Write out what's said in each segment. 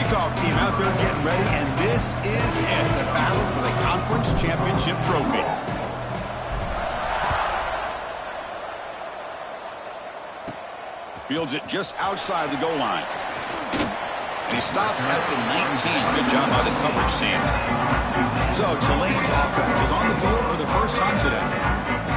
kickoff team out there getting ready, and this is it, the battle for the conference championship trophy. Fields it just outside the goal line. And he stopped at the 19. Good job by the coverage team. So Tulane's offense is on the field for the first time today.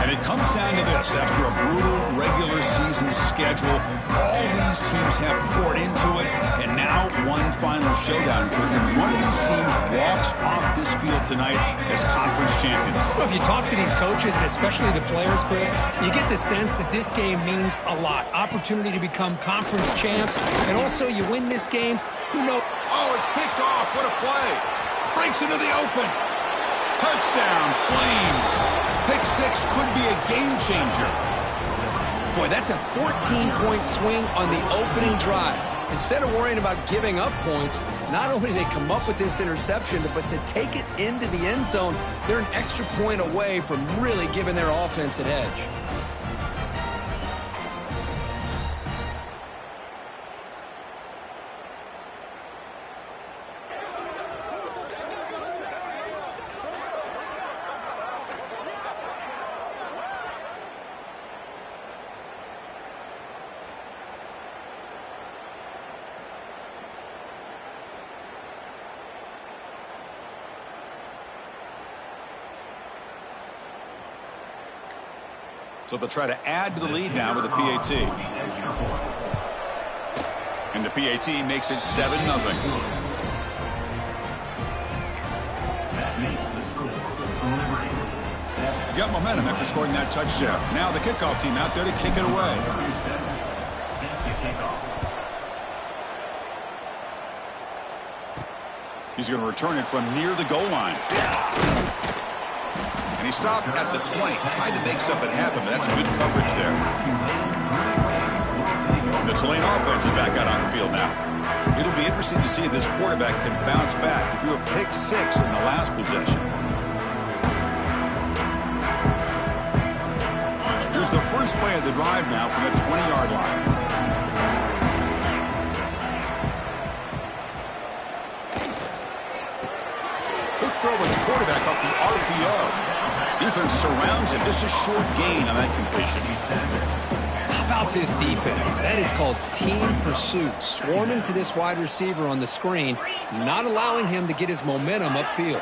And it comes down to this. After a brutal regular season schedule, all these teams have poured into it. And now one final showdown. And one of these teams walks off this field tonight as conference champions. Well, if you talk to these coaches, and especially the players, Chris, you get the sense that this game means a lot. Opportunity to become conference champs. And also, you win this game, who knows? Oh, it's picked off. What a play. Breaks into the open. Touchdown, Flames. Pick six could be a game changer. Boy, that's a 14-point swing on the opening drive. Instead of worrying about giving up points, not only do they come up with this interception, but to take it into the end zone, they're an extra point away from really giving their offense an edge. So they'll try to add to the lead now with the PAT. And the PAT makes it 7-0. Got momentum after scoring that touchdown. Now the kickoff team out there to kick it away. He's going to return it from near the goal line. And he stopped at the 20. Tried to make something happen, but that's good coverage there. The Tulane offense is back out on the field now. It'll be interesting to see if this quarterback can bounce back. He threw a pick six in the last possession. Here's the first play of the drive now from the 20-yard line. Good throw with the quarterback off the RPO. Defense surrounds him. Just a short gain on that completion. How about this defense? That is called team pursuit. Swarming to this wide receiver on the screen, not allowing him to get his momentum upfield.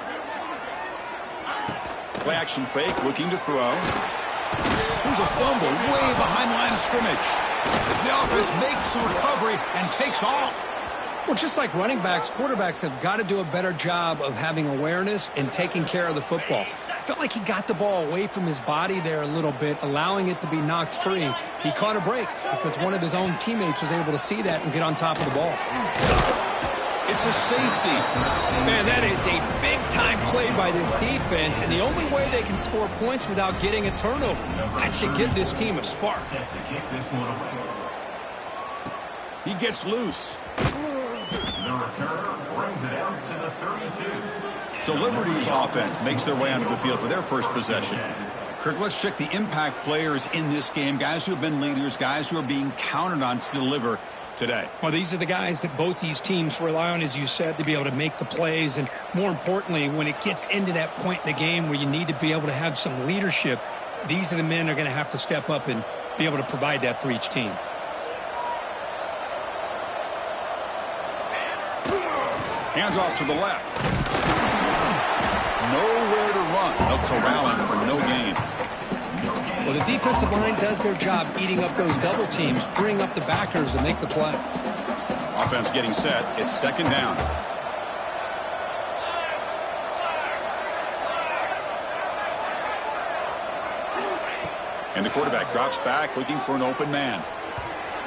Play action fake, looking to throw. There's a fumble way behind the line of scrimmage. The offense makes a recovery and takes off. Well, just like running backs, quarterbacks have got to do a better job of having awareness and taking care of the football. I felt like he got the ball away from his body there a little bit, allowing it to be knocked free. He caught a break because one of his own teammates was able to see that and get on top of the ball. It's a safety. Man, that is a big-time play by this defense, and the only way they can score points without getting a turnover. That should give this team a spark. He gets loose. The returner brings it out to the 32. So Liberty's offense makes their way onto the field for their first possession. Kirk, let's check the impact players in this game, guys who have been leaders, guys who are being counted on to deliver today. Well, these are the guys that both these teams rely on, as you said, to be able to make the plays. And more importantly, when it gets into that point in the game where you need to be able to have some leadership, these are the men that are going to have to step up and be able to provide that for each team. Hands off to the left. Nowhere to run. No corralling for no gain. Well, the defensive line does their job eating up those double teams, freeing up the backers to make the play. Offense getting set. It's second down. And the quarterback drops back looking for an open man.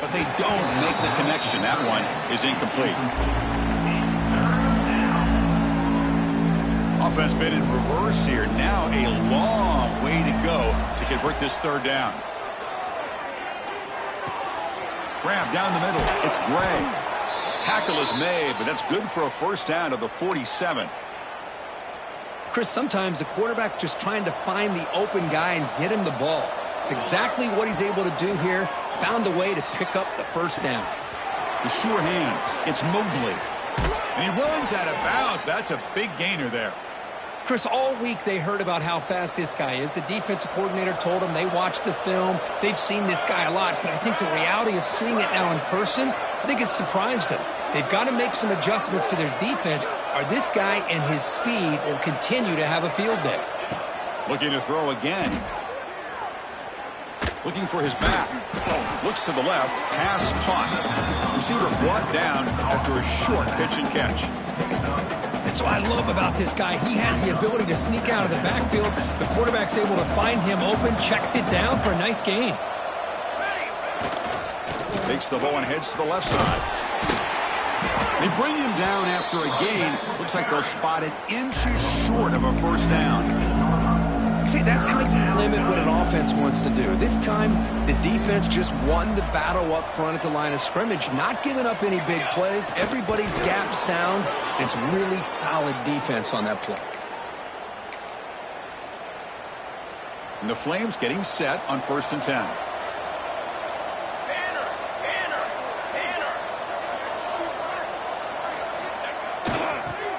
But they don't make the connection. That one is incomplete. Offense been in reverse here. Now a long way to go to convert this third down. Grab down the middle. It's Gray. Tackle is made, but that's good for a first down to the 47. Chris, sometimes the quarterback's just trying to find the open guy and get him the ball. It's exactly what he's able to do here. Found a way to pick up the first down. The sure hands. It's Mobley. And he runs out of bounds. That's a big gainer there. Chris, all week they heard about how fast this guy is. The defensive coordinator told them they watched the film. They've seen this guy a lot, but I think the reality of seeing it now in person, I think it's surprised them. They've got to make some adjustments to their defense, or this guy and his speed will continue to have a field day. Looking to throw again. Looking for his back. Looks to the left. Pass caught. Receiver brought down after a short pitch and catch. That's what I love about this guy. He has the ability to sneak out of the backfield. The quarterback's able to find him open, checks it down for a nice gain. Takes the ball and heads to the left side. They bring him down after a gain. Looks like they'll spot it inches short of a first down. See, that's how you limit what an offense wants to do. This time, the defense just won the battle up front at the line of scrimmage, not giving up any big plays. Everybody's gap sound. It's really solid defense on that play. And the Flames getting set on 1st and 10.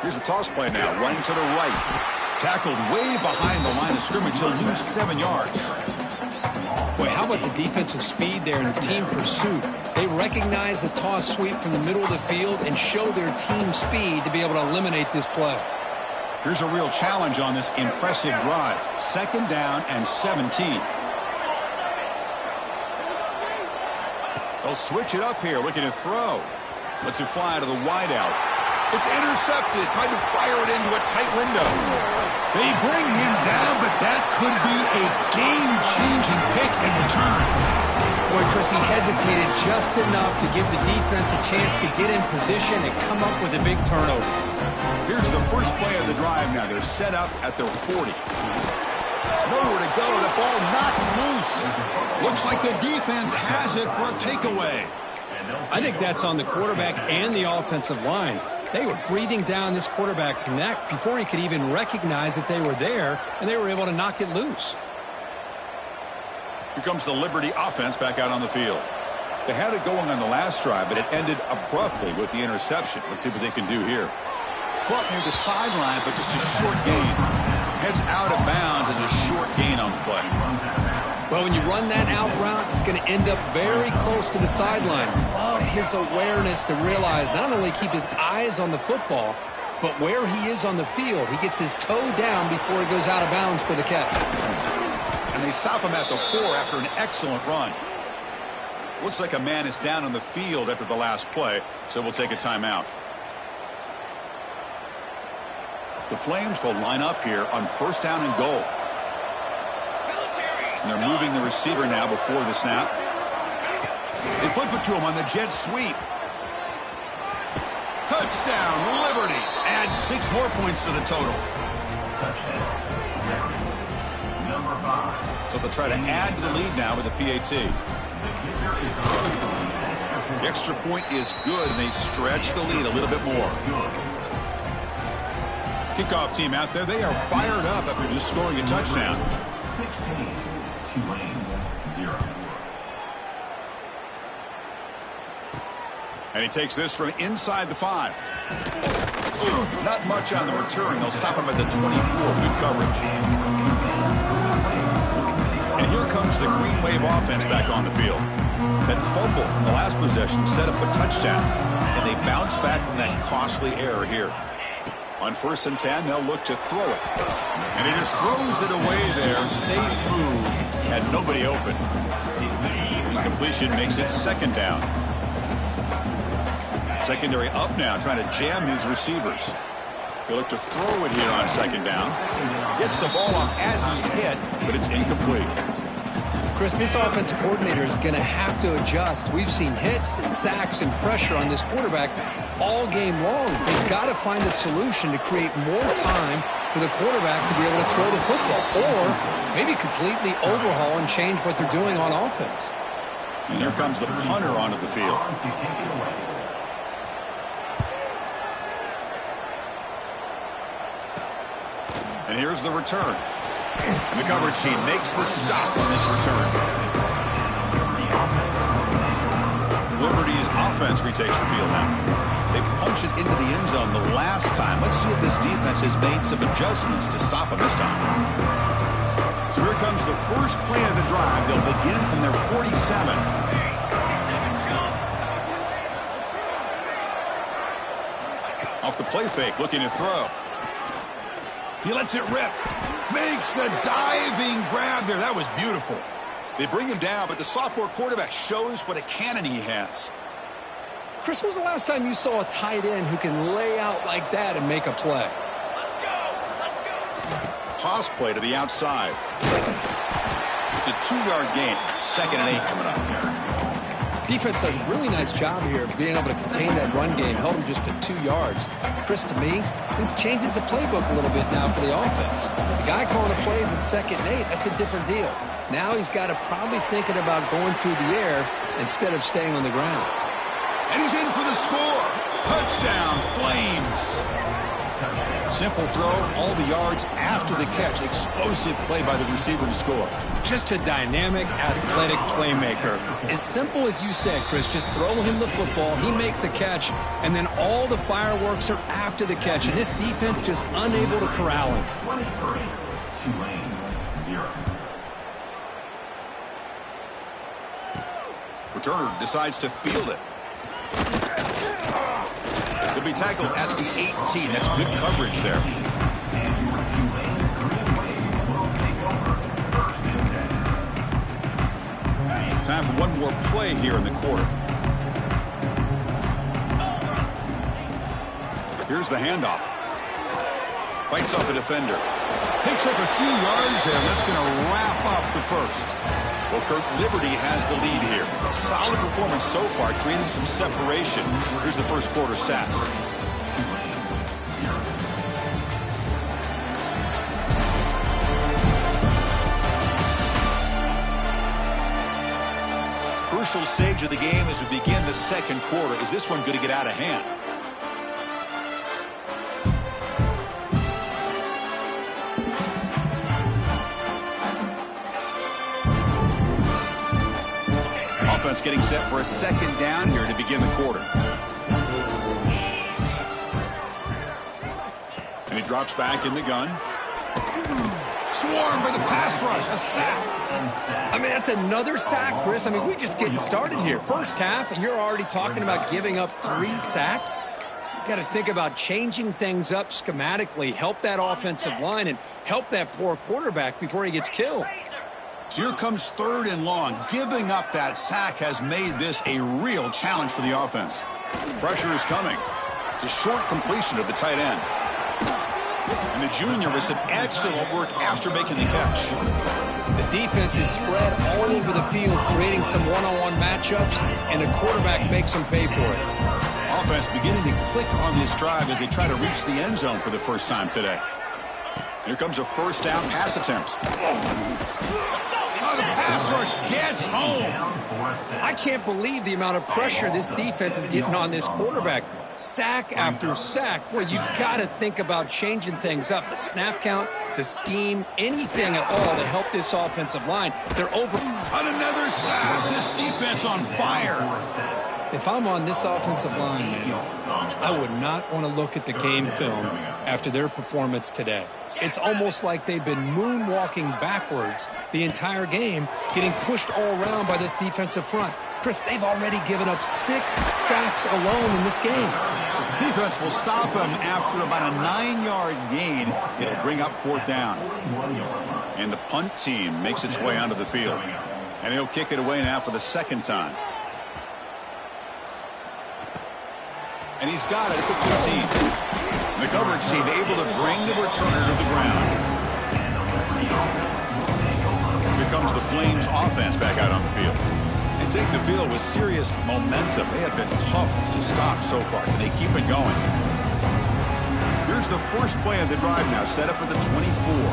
Here's the toss play now, running to the right. Tackled way behind the line of scrimmage. He'll lose 7 yards. Boy, how about the defensive speed there and the team pursuit? They recognize the toss sweep from the middle of the field and show their team speed to be able to eliminate this play. Here's a real challenge on this impressive drive. 2nd down and 17. They'll switch it up here, looking to throw. Lets it fly to the wideout. It's intercepted. Tried to fire it into a tight window. They bring him down, but that could be a game-changing pick in return. Boy, Chris, he hesitated just enough to give the defense a chance to get in position and come up with a big turnover. Here's the first play of the drive now. They're set up at their 40. Nowhere to go. The ball knocked loose. Looks like the defense has it for a takeaway. I think that's on the quarterback and the offensive line. They were breathing down this quarterback's neck before he could even recognize that they were there, and they were able to knock it loose. Here comes the Liberty offense back out on the field. They had it going on the last drive, but it ended abruptly with the interception. Let's see what they can do here. Caught near the sideline, but just a short gain. Heads out of bounds as a short gain on the play. Well, when you run that out route, it's going to end up very close to the sideline. Love his awareness to realize not only keep his eyes on the football, but where he is on the field. He gets his toe down before he goes out of bounds for the catch. And they stop him at the 4 after an excellent run. Looks like a man is down on the field after the last play, so we'll take a timeout. The Flames will line up here on 1st down and goal. And they're moving the receiver now before the snap. They flip it to him on the jet sweep. Touchdown, Liberty. Add 6 more points to the total. Number 5. So they'll try to add to the lead now with the PAT. The extra point is good, and they stretch the lead a little bit more. Kickoff team out there. They are fired up after just scoring a touchdown. 16. Tulane 0. And he takes this from inside the 5. Not much on the return. They'll stop him at the 24. Good coverage. And here comes the Green Wave offense back on the field. That fumble in the last possession set up a touchdown. And they bounce back from that costly error here. On 1st and 10, they'll look to throw it. And he just throws it away there. Safe move. Had nobody open. Incompletion makes it 2nd down. Secondary up now, trying to jam his receivers. He'll look to throw it here on 2nd down. Gets the ball off as he's hit, but it's incomplete. Chris, this offensive coordinator is going to have to adjust. We've seen hits and sacks and pressure on this quarterback all game long. They've got to find a solution to create more time for the quarterback to be able to throw the football, or maybe completely overhaul and change what they're doing on offense. And here comes the punter onto the field. And here's the return. And the coverage team makes the stop on this return. Liberty's offense retakes the field now. They punched it into the end zone the last time. Let's see if this defense has made some adjustments to stop them this time. So here comes the first play of the drive. They'll begin from their 47. Off the play fake, looking to throw. He lets it rip. Makes the diving grab there. That was beautiful. They bring him down, but the sophomore quarterback shows what a cannon he has. Chris, when was the last time you saw a tight end who can lay out like that and make a play? Toss play to the outside. It's a 2-yard gain. 2nd and 8 coming up here. Defense does a really nice job here of being able to contain that run game, held him just to 2 yards. Chris, to me, this changes the playbook a little bit now for the offense. The guy calling the plays at 2nd and 8, that's a different deal. Now he's got to probably thinking about going through the air instead of staying on the ground. And he's in for the score. Touchdown, Flames. Simple throw, all the yards after the catch. Explosive play by the receiver to score. Just a dynamic, athletic playmaker. As simple as you said, Chris, just throw him the football, he makes a catch, and then all the fireworks are after the catch. And this defense just unable to corral him. 23, Tulane, 0. Returner decides to field it. He'll be tackled at the 18. That's good coverage there. Time for one more play here in the quarter. Here's the handoff. Fights off a defender. Picks up a few yards there. That's going to wrap up the first. Well, Kirk, Liberty has the lead here. Solid performance so far, creating some separation. Here's the first quarter stats. Crucial stage of the game as we begin the second quarter. Is this one going to get out of hand? Offense getting set for a 2nd down here to begin the quarter. And he drops back in the gun. Swarmed by the pass rush. A sack. I mean, that's another sack, Chris. I mean, we're just getting started here. First half, and you're already talking about giving up 3 sacks. You got to think about changing things up schematically, help that offensive line, and help that poor quarterback before he gets killed. So here comes 3rd and long. Giving up that sack has made this a real challenge for the offense. Pressure is coming. It's a short completion of the tight end. And the junior with some excellent work after making the catch. The defense is spread all over the field, creating some one-on-one matchups, and the quarterback makes them pay for it. Offense beginning to click on this drive as they try to reach the end zone for the first time today. Here comes a 1st down pass attempt. Oh, the pass rush gets home. I can't believe the amount of pressure this defense is getting on this quarterback. Sack after sack. Well, you got to think about changing things up. The snap count, the scheme, anything at all to help this offensive line. They're over. On another sack, this defense on fire. If I'm on this offensive line, I would not want to look at the game film after their performance today. It's almost like they've been moonwalking backwards the entire game, getting pushed all around by this defensive front. Chris, they've already given up 6 sacks alone in this game. Defense will stop them after about a 9-yard gain. It'll bring up 4th down. And the punt team makes its way onto the field. And he'll kick it away now for the 2nd time. And he's got it at the 15. The coverage team able to bring the returner to the ground. Here comes the Flames offense back out on the field. And take the field with serious momentum. They have been tough to stop so far. Can they keep it going? Here's the first play of the drive now, set up at the 24.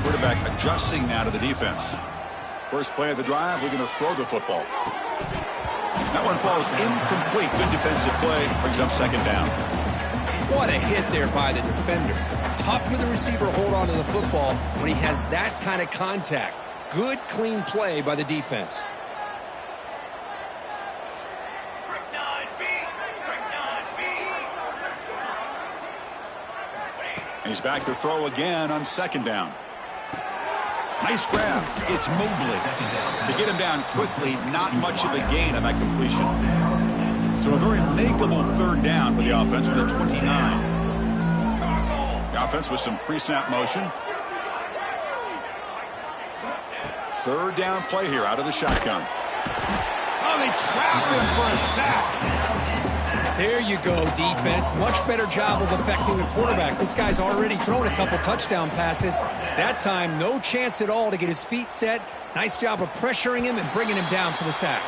Quarterback adjusting now to the defense. First play of the drive, we're going to throw the football. That one falls incomplete. Good defensive play, brings up 2nd down. What a hit there by the defender. Tough for the receiver to hold on to the football when he has that kind of contact. Good, clean play by the defense. He's back to throw again on second down. Nice grab. It's Mobley. To get him down quickly, not much of a gain on that completion. So a very makeable third down for the offense with a 29. The offense with some pre-snap motion. Third down play here out of the shotgun. Oh, they trap him for a sack. There you go, defense. Much better job of affecting the quarterback. This guy's already thrown a couple touchdown passes. That time, no chance at all to get his feet set. Nice job of pressuring him and bringing him down for the sack.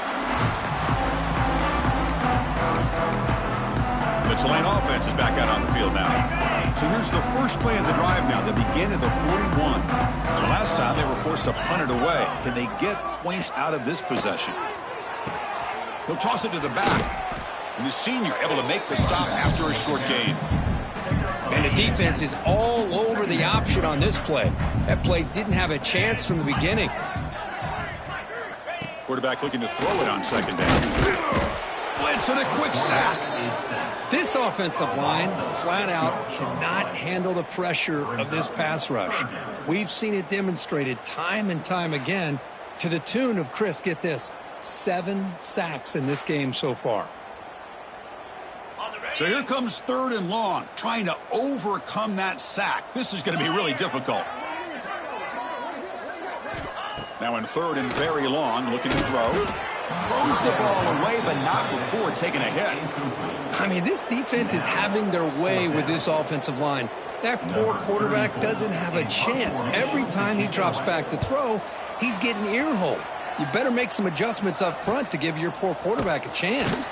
The Tulane offense is back out on the field now. So here's the first play of the drive now. They begin at the 41. The last time they were forced to punt it away. Can they get points out of this possession? He'll toss it to the back. And the senior able to make the stop after a short gain. And the defense is all over the option on this play. That play didn't have a chance from the beginning. Quarterback looking to throw it on second down. Blitz and a quick sack. This offensive line, flat out, cannot handle the pressure of this pass rush. We've seen it demonstrated time and time again to the tune of, Chris, get this, 7 sacks in this game so far. So here comes third and long, trying to overcome that sack. This is going to be really difficult. Now in third and very long, looking to throw. Throws the ball away, but not before taking a hit. I mean, this defense is having their way with this offensive line. That poor quarterback doesn't have a chance. Every time he drops back to throw, he's getting earholed. You better make some adjustments up front to give your poor quarterback a chance.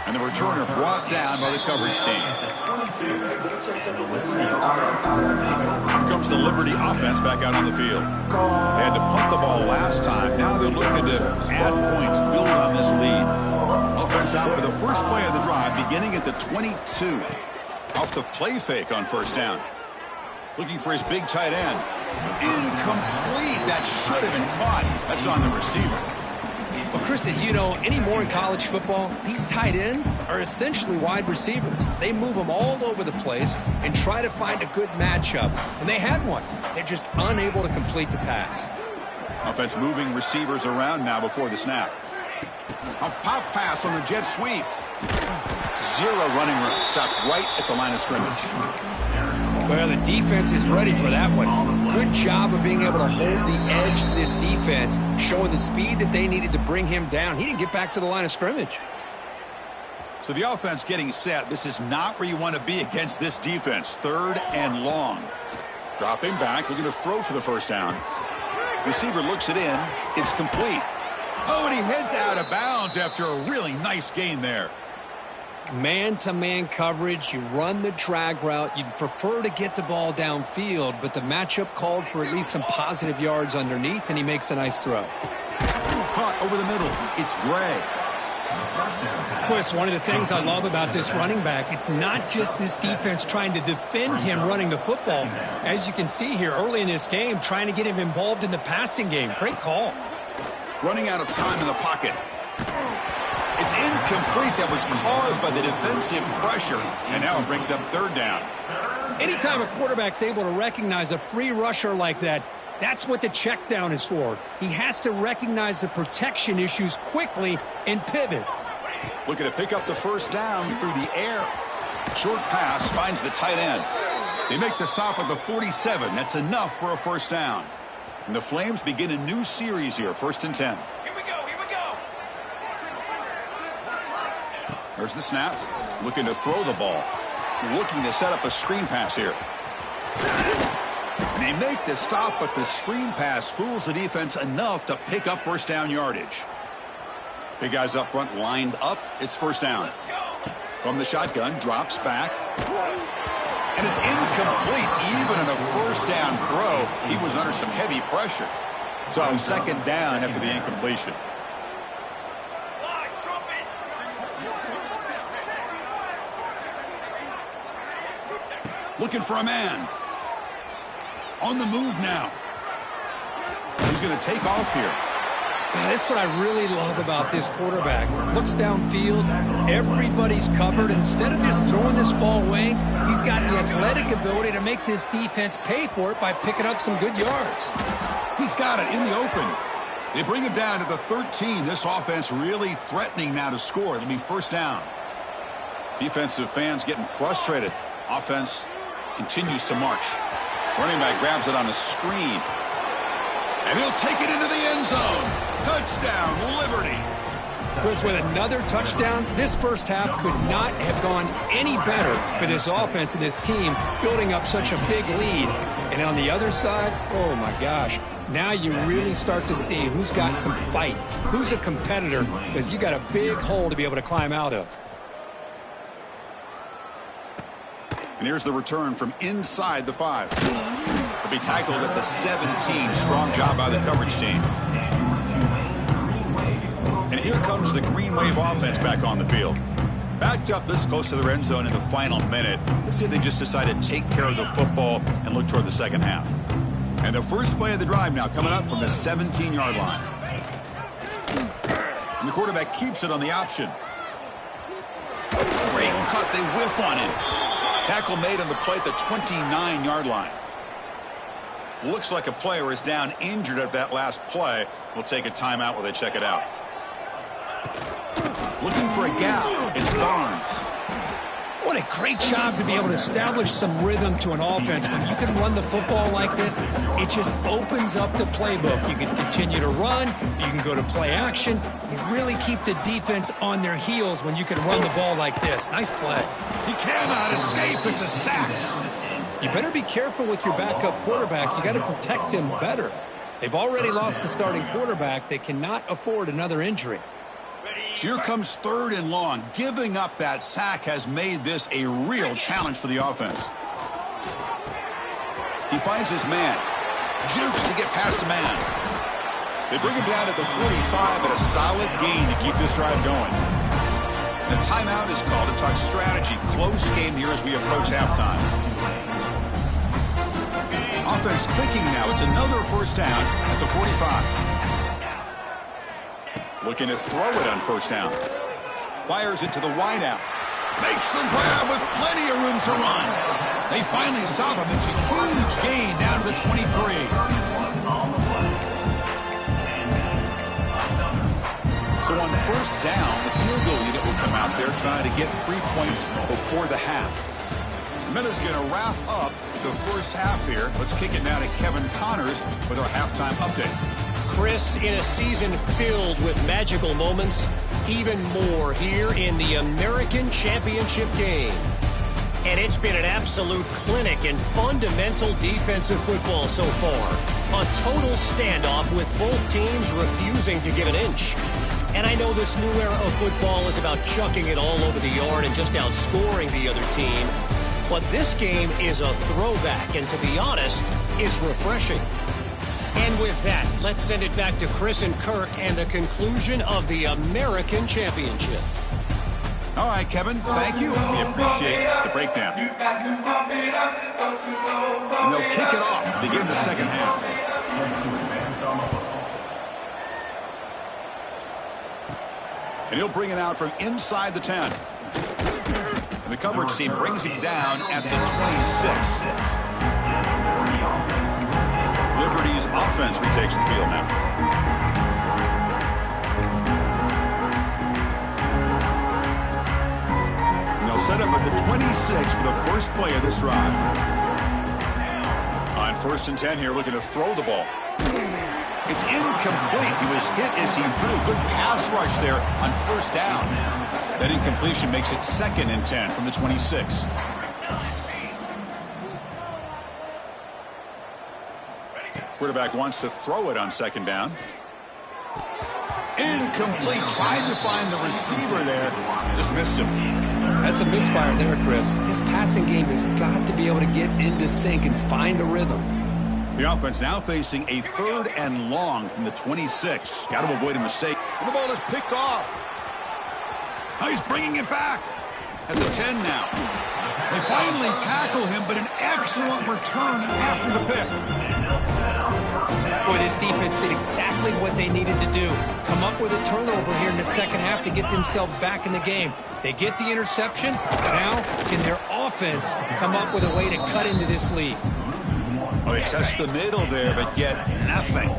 And the returner brought down by the coverage team. Here comes the Liberty offense back out on the field. They had to punt the ball last time. Now they're looking to add points, build on this lead. Offense out for the first play of the drive, beginning at the 22. Off the play fake on first down. Looking for his big tight end. Incomplete. That should have been caught. That's on the receiver. Well, Chris, as you know, anymore in college football, these tight ends are essentially wide receivers. They move them all over the place and try to find a good matchup. And they had one. They're just unable to complete the pass. Offense moving receivers around now before the snap. A pop pass on the jet sweep. Zero running room. Stopped right at the line of scrimmage. Well, the defense is ready for that one. Good job of being able to hold the edge to this defense, showing the speed that they needed to bring him down. He didn't get back to the line of scrimmage. So the offense getting set. This is not where you want to be against this defense. Third and long. Dropping back, looking to throw for the first down. Receiver looks it in. It's complete. Oh, and he heads out of bounds after a really nice gain there. Man-to-man coverage, you run the drag route. You'd prefer to get the ball downfield, but the matchup called for at least some positive yards underneath, and he makes a nice throw. Caught over the middle. It's Gray. Chris, one of the things I love about this running back, it's not just this defense trying to defend him running the football. As you can see here early in this game, trying to get him involved in the passing game. Great call. Running out of time in the pocket. It's incomplete. That was caused by the defensive pressure. And now it brings up third down. Anytime a quarterback's able to recognize a free rusher like that, that's what the check down is for. He has to recognize the protection issues quickly and pivot. Looking to pick up the first down through the air. Short pass finds the tight end. They make the stop at the 47. That's enough for a first down. And the Flames begin a new series here, 1st and 10. There's the snap. Looking to throw the ball. Looking to set up a screen pass here. They make the stop, but the screen pass fools the defense enough to pick up first down yardage. Big guys up front lined up. It's first down. From the shotgun, drops back. And it's incomplete. Even in a first down throw, he was under some heavy pressure. So second down after the incompletion. Looking for a man. On the move now. He's going to take off here. That's what I really love about this quarterback. Looks downfield, everybody's covered. Instead of just throwing this ball away, he's got the athletic ability to make this defense pay for it by picking up some good yards. He's got it in the open. They bring him down to the 13. This offense really threatening now to score. It'll be first down. Defensive fans getting frustrated. Offense continues to march. Running back grabs it on a screen. And he'll take it into the end zone. Touchdown, Liberty. Chris, with another touchdown, this first half could not have gone any better for this offense and this team, building up such a big lead. And on the other side, oh my gosh, now you really start to see who's got some fight, who's a competitor, because you got a big hole to be able to climb out of. And here's the return from inside the 5. He'll be tackled at the 17. Strong job by the coverage team. And here comes the Green Wave offense back on the field. Backed up this close to the end zone in the final minute. Let's see if they just decide to take care of the football and look toward the second half. And the first play of the drive now coming up from the 17-yard line. And the quarterback keeps it on the option. Great cut. They whiff on it. Tackle made on the play at the 29-yard line. Looks like a player is down injured at that last play. We'll take a timeout while they check it out. Looking for a gap. It's Barnes. What a great job to be able to establish some rhythm to an offense. When you can run the football like this, it just opens up the playbook. You can continue to run. You can go to play action. You really keep the defense on their heels when you can run the ball like this. Nice play. He cannot escape. It's a sack. You better be careful with your backup quarterback. You got to protect him better. They've already lost the starting quarterback. They cannot afford another injury. So here comes 3rd and long. Giving up that sack has made this a real challenge for the offense. He finds his man. Jukes to get past a man. They bring him down at the 45 at a solid gain to keep this drive going. And a timeout is called to talk strategy. Close game here as we approach halftime. Offense clicking now. It's another first down at the 45. Looking to throw it on first down. Fires it to the wideout. Makes the grab with plenty of room to run. They finally stop him. It's a huge gain down to the 23. So on first down, the field goal unit will come out there trying to get 3 points before the half. Miller's going to wrap up the first half here. Let's kick it now to Kevin Connors with our halftime update. Chris, in a season filled with magical moments, even more here in the American Championship game. And it's been an absolute clinic in fundamental defensive football so far. A total standoff with both teams refusing to give an inch. And I know this new era of football is about chucking it all over the yard and just outscoring the other team. But this game is a throwback, and to be honest, it's refreshing. And with that, let's send it back to Chris and Kirk and the conclusion of the American Championship. All right, Kevin, thank you. We appreciate the breakdown. And they'll kick it off to begin the second half. And he'll bring it out from inside the 10. And the coverage team brings him down at the 26. Liberty's offense retakes the field now. And they'll set up at the 26 for the first play of this drive. On 1st and 10 here, looking to throw the ball. It's incomplete. He was hit as he threw a good pass rush there on first down. That incompletion makes it 2nd and 10 from the 26. Quarterback wants to throw it on 2nd down. Incomplete. Tried to find the receiver there. Just missed him. That's a misfire there, Chris. This passing game has got to be able to get into sync and find a rhythm. The offense now facing a 3rd and long from the 26. Got to avoid a mistake. And the ball is picked off. Now he's bringing it back at the 10 now. They finally tackle him, but an excellent return after the pick. Boy, this defense did exactly what they needed to do. Come up with a turnover here in the second half to get themselves back in the game. They get the interception. Now, can their offense come up with a way to cut into this lead? Well, they test the middle there, but get nothing.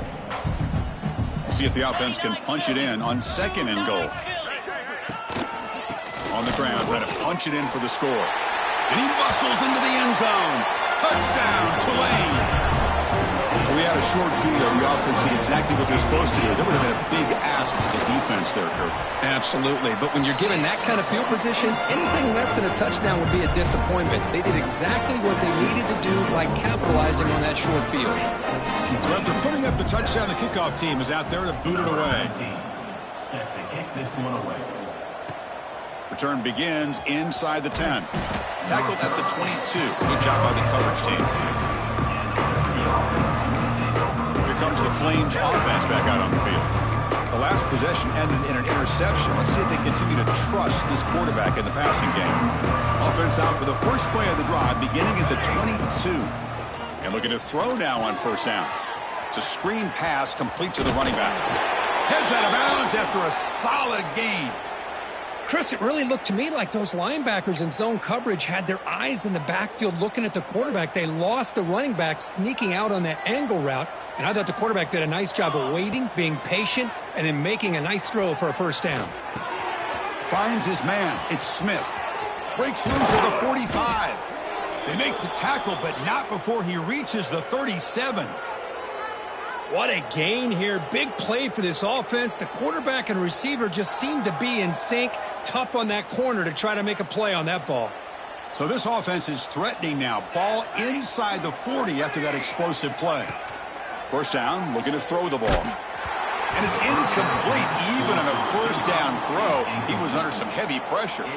See if the offense can punch it in on 2nd and goal. On the ground, trying to punch it in for the score. And he muscles into the end zone. Touchdown, Tulane. We had a short field. The offense did exactly what they're supposed to do. That would have been a big ask for the defense there, Kurt. Absolutely. But when you're given that kind of field position, anything less than a touchdown would be a disappointment. They did exactly what they needed to do by capitalizing on that short field. So after putting up the touchdown, the kickoff team is out there to boot it away. Set to kick this one away. Return begins inside the 10. Tackled at the 22. Good job by the coverage team. Here comes the Flames offense back out on the field. The last possession ended in an interception. Let's see if they continue to trust this quarterback in the passing game. Offense out for the first play of the drive, beginning at the 22. And looking to throw now on 1st down. It's a screen pass complete to the running back. Heads out of bounds after a solid gain. Chris, it really looked to me like those linebackers in zone coverage had their eyes in the backfield looking at the quarterback. They lost the running back sneaking out on that angle route, and I thought the quarterback did a nice job of waiting, being patient, and then making a nice throw for a 1st down. Finds his man. It's Smith. Breaks loose at the 45. They make the tackle, but not before he reaches the 37. What a gain here. Big play for this offense. The quarterback and receiver just seemed to be in sync. Tough on that corner to try to make a play on that ball. So this offense is threatening now. Ball inside the 40 after that explosive play. 1st down, looking to throw the ball. And it's incomplete. Even on a 1st down throw, he was under some heavy pressure.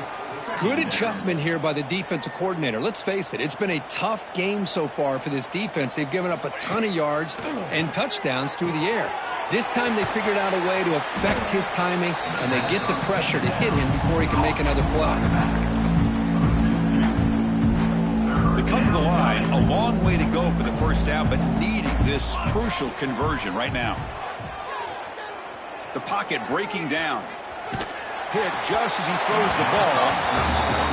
Good adjustment here by the defensive coordinator. Let's face it, it's been a tough game so far for this defense. They've given up a ton of yards and touchdowns through the air. This time they figured out a way to affect his timing, and they get the pressure to hit him before he can make another play. They come to the line, a long way to go for the 1st down, but needing this crucial conversion right now. The pocket breaking down. Hit just as he throws the ball.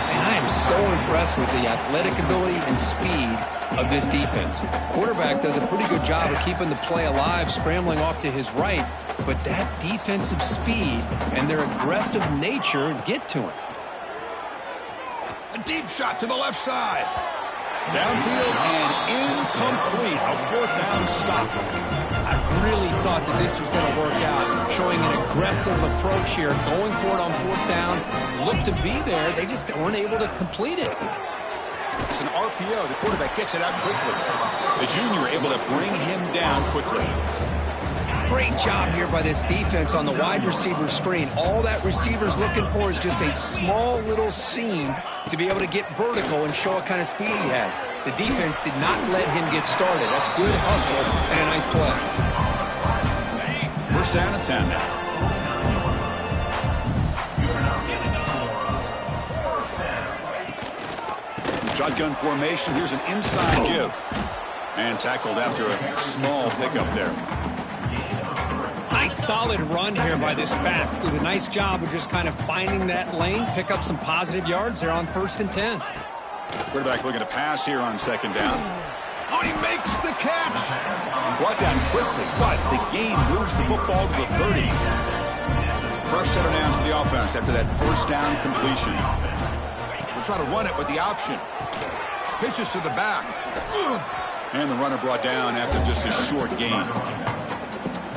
And I am so impressed with the athletic ability and speed of this defense. Quarterback does a pretty good job of keeping the play alive, scrambling off to his right, but that defensive speed and their aggressive nature get to him. A deep shot to the left side. Downfield and incomplete. A 4th down stop. I really thought that this was going to work out, showing an aggressive approach here, going for it on 4th down. Looked to be there. They just weren't able to complete it. It's an RPO. The quarterback gets it out quickly. The junior able to bring him down quickly. Great job here by this defense on the wide receiver screen. All that receiver's looking for is just a small little seam to be able to get vertical and show what kind of speed he has. The defense did not let him get started. That's good hustle and a nice play. 1st down and 10. Shotgun formation. Here's an inside give. And tackled after a small pickup there. Nice solid run here by this back. Did a nice job of just kind of finding that lane, pick up some positive yards there on 1st and 10. Quarterback looking to pass here on 2nd down. Oh, he makes the catch. Brought down quickly, but the gain moves the football to the 30. Fresh set of downs for the offense after that 1st down completion. We'll try to run it with the option. Pitches to the back. And the runner brought down after just a short gain.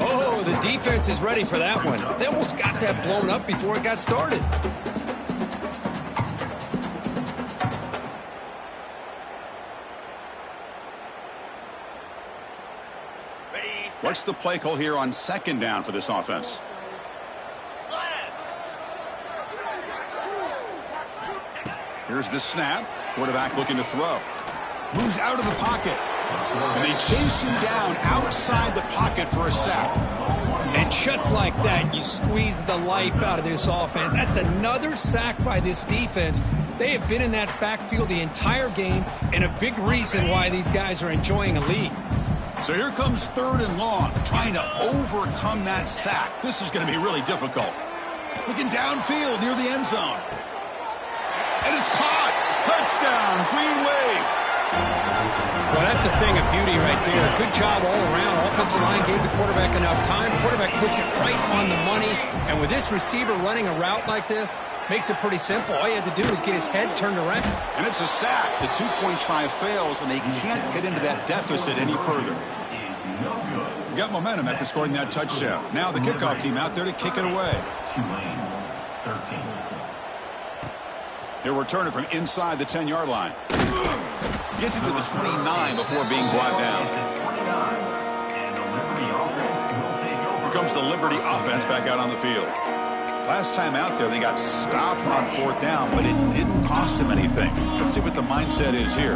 Oh, the defense is ready for that one. They almost got that blown up before it got started. What's the play call here on 2nd down for this offense? Here's the snap. Quarterback looking to throw. Moves out of the pocket. And they chase him down outside the pocket for a sack. And just like that, you squeeze the life out of this offense. That's another sack by this defense. They have been in that backfield the entire game, and a big reason why these guys are enjoying a lead. So here comes 3rd and long, trying to overcome that sack. This is going to be really difficult. Looking downfield near the end zone. And it's caught. Touchdown, Green Wave. Well, that's a thing of beauty right there. Good job all around. Offensive line gave the quarterback enough time. Quarterback puts it right on the money. And with this receiver running a route like this, makes it pretty simple. All you had to do was get his head turned around. And it's a sack. The 2-point try fails, and they can't get into that deficit any further. We got momentum after scoring that touchdown. Now the kickoff team out there to kick it away. Tulane, 13. He'll return it from inside the 10-yard line. Gets it to the 29 before being brought down. Here comes the Liberty offense back out on the field. Last time out there, they got stopped on 4th down, but it didn't cost them anything. Let's see what the mindset is here.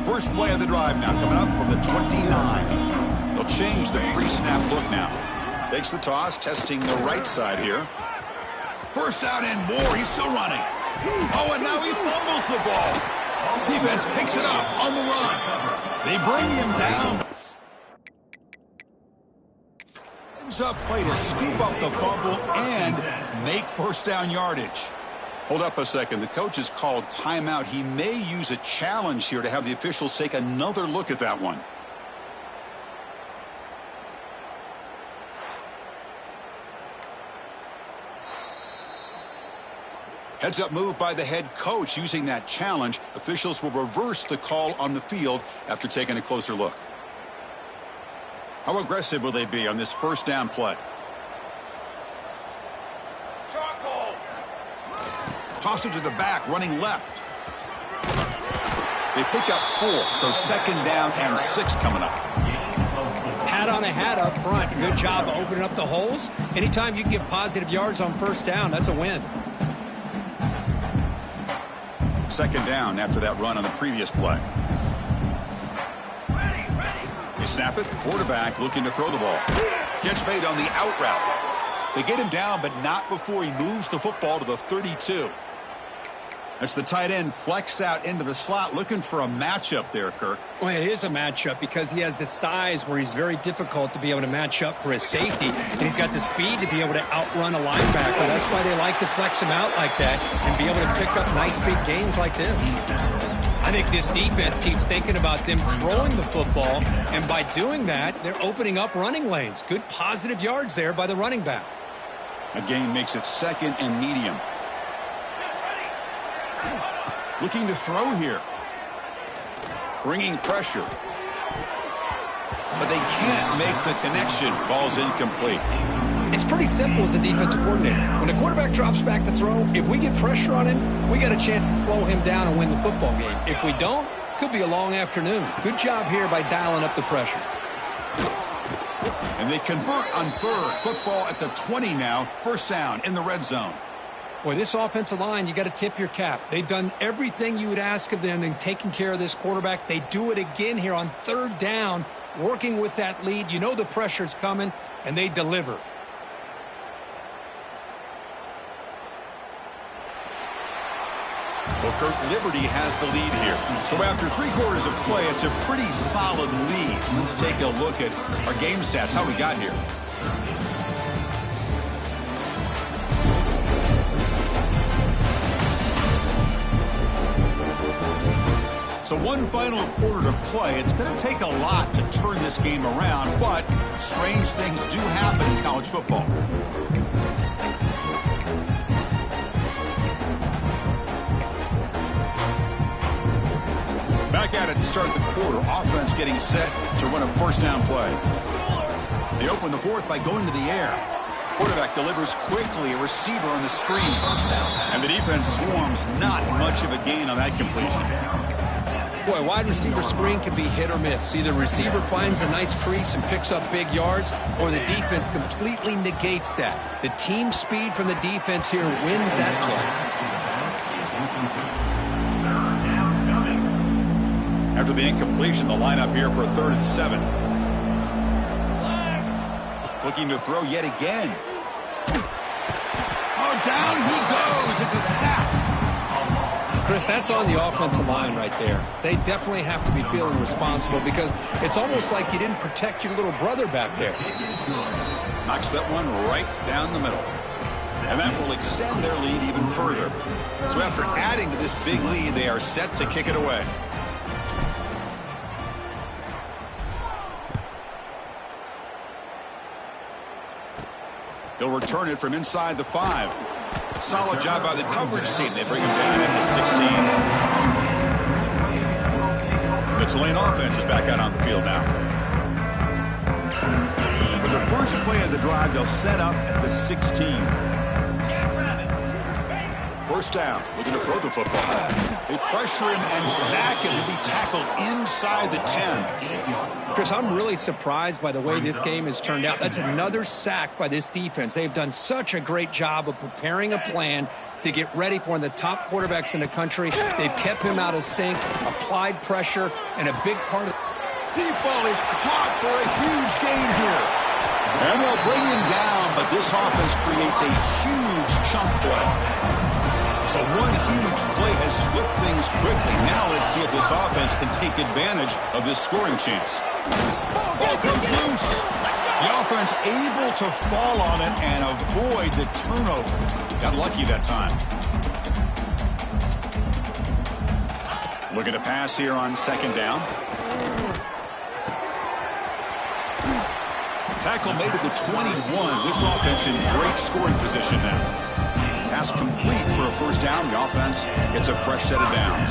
First play of the drive now, coming up from the 29. They'll change the pre-snap look now. Takes the toss, testing the right side here. First down and more. He's still running. Oh, and now he fumbles the ball. Defense picks it up on the run. They bring him down. Ends up play to scoop up the fumble and make first down yardage. Hold up a second. The coach has called timeout. He may use a challenge here to have the officials take another look at that one. Heads-up move by the head coach using that challenge. Officials will reverse the call on the field after taking a closer look. How aggressive will they be on this first down play? Toss it to the back, running left. They pick up 4, so 2nd down and 6 coming up. Hat on a hat up front. Good job of opening up the holes. Anytime you can get positive yards on first down, that's a win. 2nd down after that run on the previous play. They snap it. Quarterback looking to throw the ball. Catch made on the out route. They get him down, but not before he moves the football to the 32. That's the tight end flexed out into the slot, looking for a matchup there, Kirk. Well, it is a matchup because he has the size where he's very difficult to be able to match up for his safety, and he's got the speed to be able to outrun a linebacker. That's why they like to flex him out like that and be able to pick up nice big gains like this. I think this defense keeps thinking about them throwing the football, and by doing that, they're opening up running lanes. Good positive yards there by the running back. A gain makes it 2nd and medium. Looking to throw here. Bringing pressure. But they can't make the connection. Ball's incomplete. It's pretty simple as a defensive coordinator. When the quarterback drops back to throw, if we get pressure on him, we got a chance to slow him down and win the football game. If we don't, could be a long afternoon. Good job here by dialing up the pressure. And they convert on 3rd. Football at the 20 now. First down in the red zone. Boy, this offensive line, you got to tip your cap. They've done everything you would ask of them in taking care of this quarterback. They do it again here on 3rd down, working with that lead. You know the pressure's coming, and they deliver. Well, Kirk, Liberty has the lead here. So after 3/4 of play, it's a pretty solid lead. Let's take a look at our game stats, how we got here. So one final quarter to play. It's going to take a lot to turn this game around, but strange things do happen in college football. Back at it to start the quarter. Offense getting set to run a first down play. They open the 4th by going to the air. Quarterback delivers quickly, a receiver on the screen. And the defense swarms, not much of a gain on that completion. Boy, wide receiver screen can be hit or miss. Either receiver finds a nice crease and picks up big yards, or the defense completely negates that. The team speed from the defense here wins that play. After the incompletion, the lineup here for a 3rd and 7. Looking to throw yet again. Oh, down he goes. It's a sack. Chris, that's on the offensive line right there. They definitely have to be feeling responsible because it's almost like you didn't protect your little brother back there. Knocks that one right down the middle. And that will extend their lead even further. So after adding to this big lead, they are set to kick it away. He'll return it from inside the 5. Solid job by the coverage team. They bring him down at the 16. The Tulane offense is back out on the field now. And for the first play of the drive, they'll set up at the 16. First down, looking to throw the football. They pressure him and sack him to be tackled inside the 10. Chris, I'm really surprised by the way this game has turned out. That's another sack by this defense. They've done such a great job of preparing a plan to get ready for one of the top quarterbacks in the country. They've kept him out of sync, applied pressure, and a big part of... Deep ball is caught for a huge gain here. And they'll bring him down, but this offense creates a huge chunk play. So one huge play has flipped things quickly. Now let's see if this offense can take advantage of this scoring chance. Ball comes loose. The offense able to fall on it and avoid the turnover. Got lucky that time. Looking to pass here on second down. Tackle made at the 21. This offense in great scoring position now. Pass complete for a first down. The offense gets a fresh set of downs.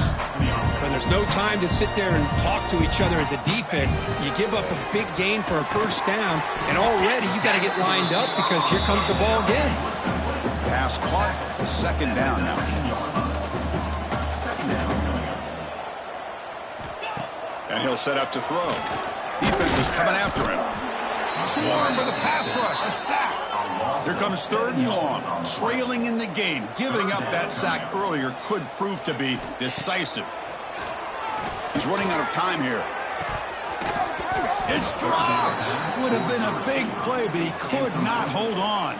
When there's no time to sit there and talk to each other as a defense, you give up a big gain for a first down, and already you got to get lined up because here comes the ball again. Pass caught. The second down now. And he'll set up to throw. Defense is coming after him. Swarmed by the pass rush. A sack. Here comes third and long. Trailing in the game. Giving up that sack earlier could prove to be decisive. He's running out of time here. It's dropped. Would have been a big play, but he could not hold on.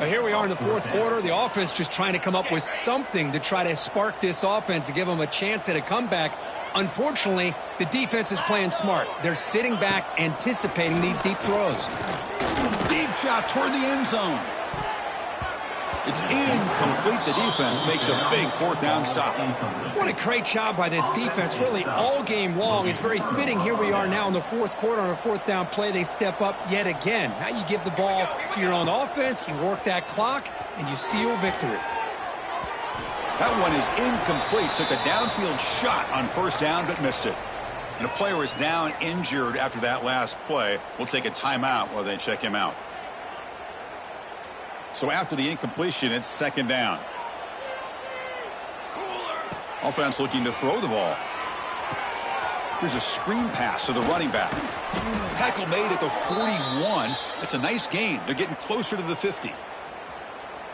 Here we are in the fourth quarter. The offense just trying to come up with something to try to spark this offense to give them a chance at a comeback. Unfortunately, the defense is playing smart. They're sitting back, anticipating these deep throws. Deep shot toward the end zone. It's incomplete. The defense makes a big fourth down stop. What a great job by this defense, really all game long. It's very fitting. Here we are now in the fourth quarter on a fourth down play. They step up yet again. Now you give the ball to your own offense, you work that clock, and you seal victory. That one is incomplete. Took a downfield shot on first down, but missed it. And the player is down injured after that last play. We'll take a timeout while they check him out. So after the incompletion, it's second down. Offense looking to throw the ball. Here's a screen pass to the running back. Tackle made at the 41. It's a nice gain. They're getting closer to the 50.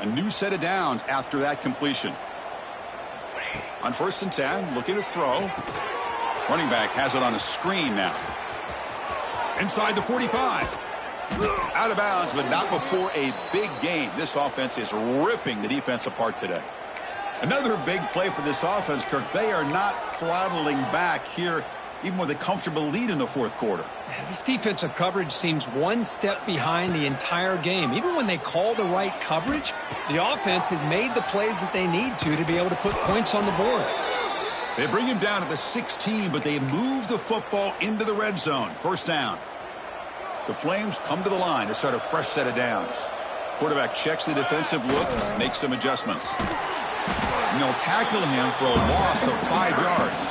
A new set of downs after that completion. On first and 10, looking to throw. Running back has it on a screen now. Inside the 45. Out of bounds, but not before a big gain. This offense is ripping the defense apart today. Another big play for this offense, Kirk. They are not throttling back here, even with a comfortable lead in the fourth quarter. This defensive coverage seems one step behind the entire game. Even when they call the right coverage, the offense has made the plays that they need to be able to put points on the board. They bring him down at the 16, but they move the football into the red zone. First down. The Flames come to the line to start a fresh set of downs. Quarterback checks the defensive look, makes some adjustments. And they'll tackle him for a loss of 5 yards.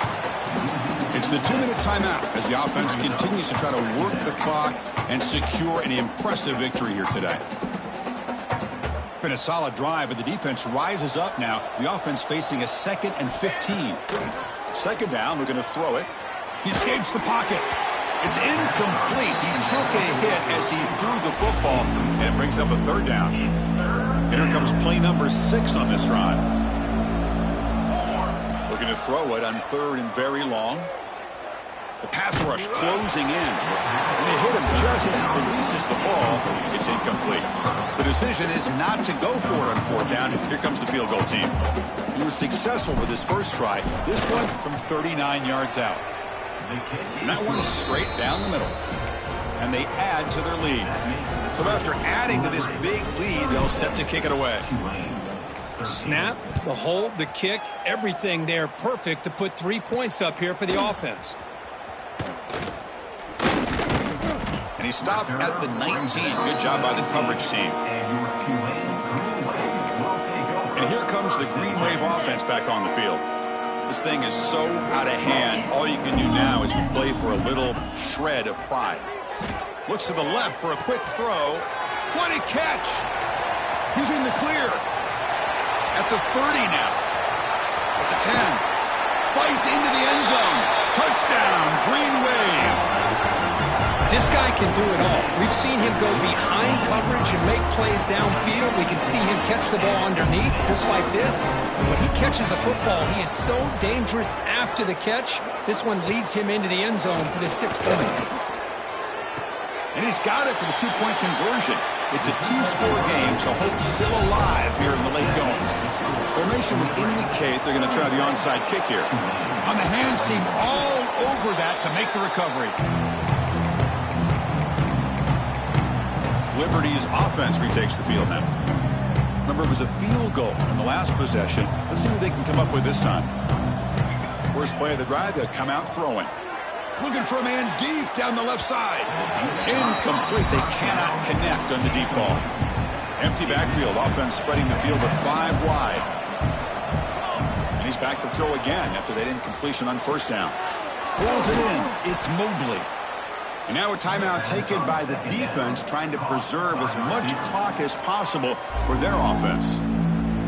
It's the 2-minute timeout as the offense continues to try to work the clock and secure an impressive victory here today. Been a solid drive, but the defense rises up now. The offense facing a 2nd and 15. Second down, we're going to throw it. He escapes the pocket. It's incomplete. He took a hit as he threw the football, and it brings up a third down. And here comes play number 6 on this drive. Looking to throw it on third and very long. The pass rush closing in. And they hit him just as he releases the ball. It's incomplete. The decision is not to go for it on fourth down. Here comes the field goal team. He was successful with his first try. This one from 39 yards out. And that one is straight down the middle. And they add to their lead. So after adding to this big lead, they'll set to kick it away. Snap, the hold, the kick, everything there perfect to put 3 points up here for the offense. And he stopped at the 19. Good job by the coverage team. And here comes the Green Wave offense back on the field. This thing is so out of hand. All you can do now is play for a little shred of pride. Looks to the left for a quick throw. What a catch! He's in the clear. At the 30 now. At the 10. Fights into the end zone. Touchdown, Green Wave. This guy can do it all. We've seen him go behind coverage and make plays downfield. We can see him catch the ball underneath, just like this. And when he catches a football, he is so dangerous after the catch. This one leads him into the end zone for the 6 points. And he's got it for the 2-point conversion. It's a 2-score game, so hope's still alive here in the late going. Formation would indicate they're going to try the onside kick here. On the hands team, all over that to make the recovery. Liberty's offense retakes the field now. Remember, it was a field goal in the last possession. Let's see what they can come up with this time. First play of the drive, they'll come out throwing. Looking for a man deep down the left side. Incomplete. They cannot connect on the deep ball. Empty backfield. Offense spreading the field with 5 wide. And he's back to throw again after that incompletion on first down. Pulls it in. It's Mobley. And now a timeout taken by the defense, trying to preserve as much clock as possible for their offense.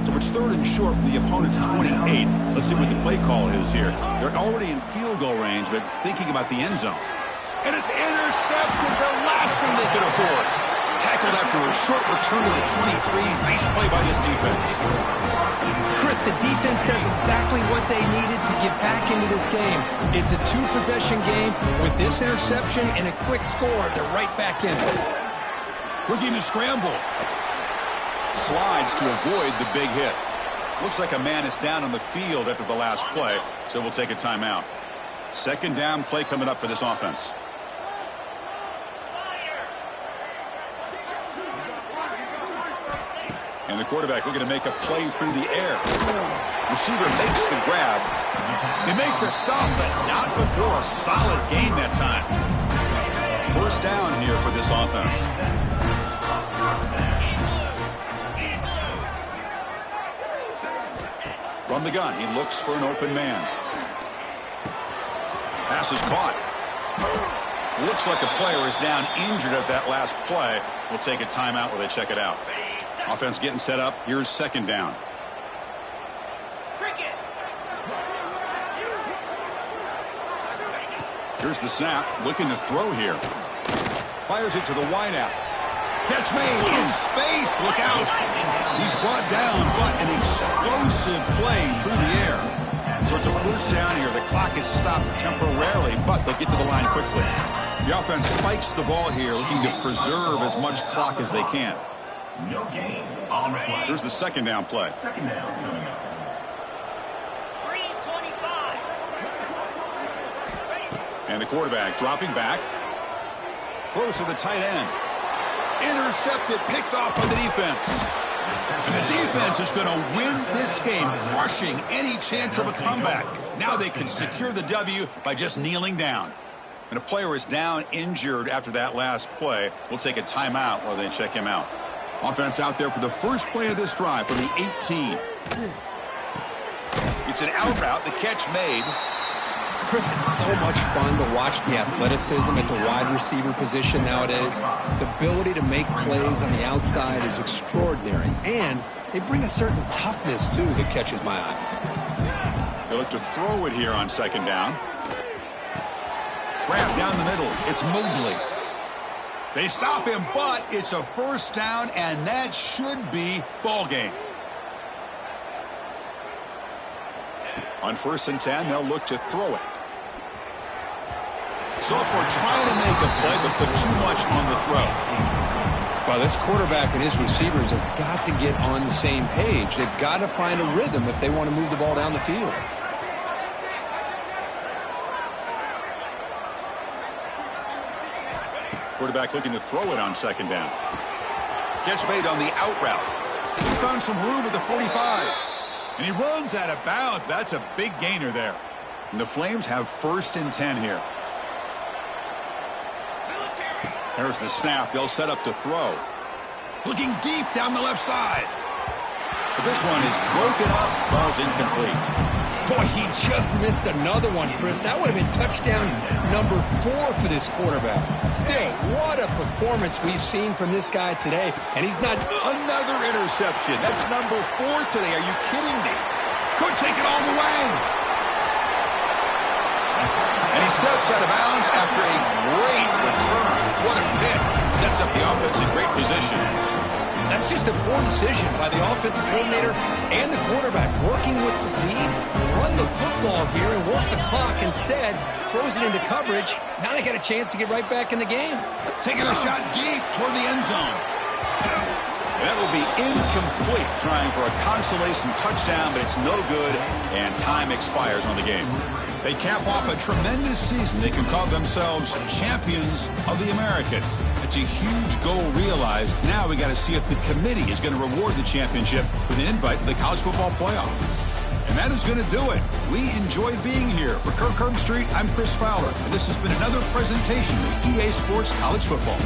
So it's 3rd and short from the opponent's 28. Let's see what the play call is here. They're already in field goal range, but thinking about the end zone. And it's intercepted, the last thing they could afford. Tackled after a short return to the 23. Nice play by this defense. Chris, the defense does exactly what they needed to get back into this game. It's a 2-possession game. With this interception and a quick score, they're right back in it. Looking to scramble. Slides to avoid the big hit. Looks like a man is down on the field after the last play, so we'll take a timeout. 2nd down play coming up for this offense. And the quarterback looking to make a play through the air. Receiver makes the grab. They make the stop, but not before a solid gain that time. 1st down here for this offense. From the gun, he looks for an open man. Pass is caught. Looks like a player is down injured at that last play. We'll take a timeout while they check it out. Offense getting set up. Here's 2nd down. Here's the snap. Looking to throw here. Fires it to the wideout. Catch made in space. Look out. He's brought down, but an explosive play through the air. So it's a 1st down here. The clock is stopped temporarily, but they'll get to the line quickly. The offense spikes the ball here, looking to preserve as much clock as they can. No gain on the play. Here's the 2nd down play. 2nd down coming up. 3:25. And the quarterback dropping back. Throws to the tight end. Intercepted, picked off by the defense. And the defense is going to win this game, crushing any chance of a comeback. Now they can secure the W by just kneeling down. And a player is down injured after that last play. We'll take a timeout while they check him out. Offense out there for the first play of this drive from the 18. It's an out route, the catch made. Chris, it's so much fun to watch the athleticism at the wide receiver position nowadays. The ability to make plays on the outside is extraordinary. And they bring a certain toughness, too, that catches my eye. They look to throw it here on 2nd down. Grab down the middle. It's Mobley. They stop him, but it's a 1st down, and that should be ball game. On 1st and 10, they'll look to throw it. Sophomore trying to make a play, but put too much on the throw. Well, this quarterback and his receivers have got to get on the same page. They've got to find a rhythm if they want to move the ball down the field. Quarterback looking to throw it on second down. Catch made on the out route. He's found some room at the 45. And he runs out of bounds. That's a big gainer there. And the Flames have 1st and 10 here. There's the snap. They'll set up to throw. Looking deep down the left side. But this one is broken up. Ball's incomplete. Boy, he just missed another one, Chris. That would have been touchdown number 4 for this quarterback. Still, what a performance we've seen from this guy today. And he's not... Another interception. That's number 4 today. Are you kidding me? Could take it all the way. And he steps out of bounds after a great return. What a pick. Sets up the offense in great position. That's just a poor decision by the offensive coordinator and the quarterback. Working with the lead, run the football here and work the clock. Instead, throws it into coverage. Now they got a chance to get right back in the game. Taking a shot deep toward the end zone. That will be incomplete, trying for a consolation touchdown, but it's no good, and time expires on the game. They cap off a tremendous season. They can call themselves champions of the American. It's a huge goal realized. Now we got to see if the committee is going to reward the championship with an invite to the college football playoff. And that is going to do it. We enjoyed being here. For Kirk Herbstreit, I'm Chris Fowler, and this has been another presentation of EA Sports College Football.